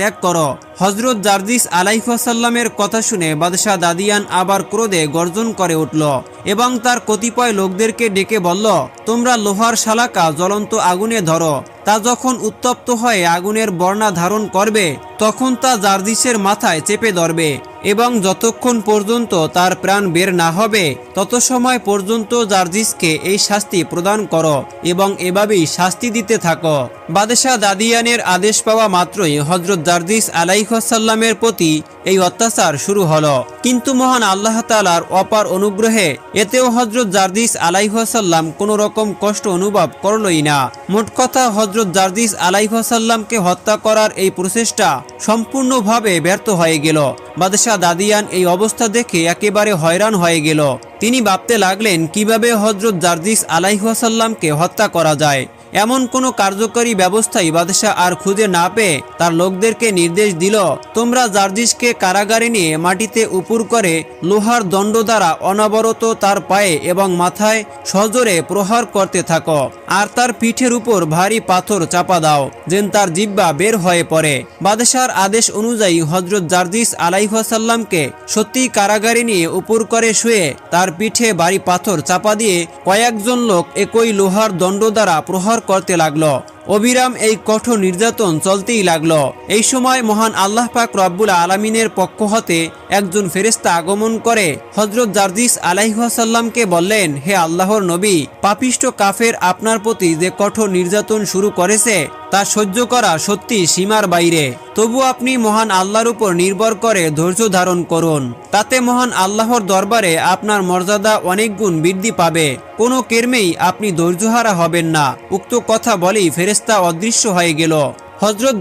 ত্যাগ করো। হযরত জারজিস আলাইহিসসালামের কথা শুনে বাদশাহ দাদিয়ান আবার ক্রোধে গর্জন করে উঠল এবং তার কতিপয় লোকদেরকে ডেকে বলল, তোমরা লোহার শালাকা জ্বলন্ত আগুনে ধরো। তা যখন উত্তপ্ত হয়ে আগুনের বর্ণা ধারণ করবে তখন তা জারজিসের মাথায় চেপে ধরবে এবং যতক্ষণ পর্যন্ত তার প্রাণ বের না হবে তত সময় পর্যন্ত জারজিসকে এই শাস্তি প্রদান করো এবং এভাবেই শাস্তি দিতে থাকো। বাদশাহ দাদিয়ানের আদেশ পাওয়া মাত্রই হযরত জারজিস আলাইহিসসালামের প্রতি এই অত্যাচার শুরু হলো। কিন্তু মহান আল্লাহ তাআলার অপার অনুগ্রহে এতেও হযরত জারজিস আলাইহিসসালাম কোনো রকম কষ্ট অনুভব করলই না। মোট কথা, হযরত জারজিস আলাইহিসসালামকে হত্যা করার এই প্রচেষ্টা সম্পূর্ণভাবে ব্যর্থ হয়ে গেল। বাদশাহ দাদিয়ান এই অবস্থা দেখে একেবারে হয়রান হয়ে গেল। তিনি ভাবতে লাগলেন কিভাবে হযরত জারজিস আলাইহিসসালামকে হত্যা করা যায়। এমন কোনো কার্যকরী ব্যবস্থাই বাদশাহ আর খুঁজে না পেয়ে তার লোকদেরকে নির্দেশ দিল, তোমরা জারজিসকে কারাগারে নিয়ে মাটিতে উপুর করে লোহার দণ্ড দ্বারা অনবরত তার পায়ে এবং মাথায় সজোরে প্রহার করতে থাকো আর তার পিঠের উপর ভারী পাথর চাপা দাও যেন তার জিহ্বা বের হয়ে পড়ে। বাদশাহর আদেশ অনুযায়ী হযরত জারজিস আলাইহিসসালামকে সত্যি কারাগারে নিয়ে উপুর করে শুয়ে তার পিঠে ভারী পাথর চাপা দিয়ে কয়েকজন লোক একই লোহার দণ্ড দ্বারা প্রহার করতে লাগলো। অবিরাম এই কঠোর নির্যাতন চলতেই লাগলো। এই সময় মহান আল্লাহ পাক রব্বুল আলামিনের পক্ষ হতে একজন ফেরেশতা আগমন করে হযরত জারজিস আলাইহিসসালামকে বললেন, হে আল্লাহর নবী, পাপিষ্ঠ কাফের আপনার প্রতি যে কঠোর নির্যাতন শুরু করেছে তা সহ্য করা সত্যি সীমার বাইরে। তবু আপনি মহান আল্লাহর উপর নির্ভর করে ধৈর্য ধারণ করুন, তাতে মহান আল্লাহর দরবারে আপনার মর্যাদা অনেক গুণ বৃদ্ধি পাবে। কোনো কর্মেই আপনি ধৈর্যহারা হবেন না। উক্ত কথা বলেই ফেরেশতা অদৃশ্য হয়ে গেল। হযরত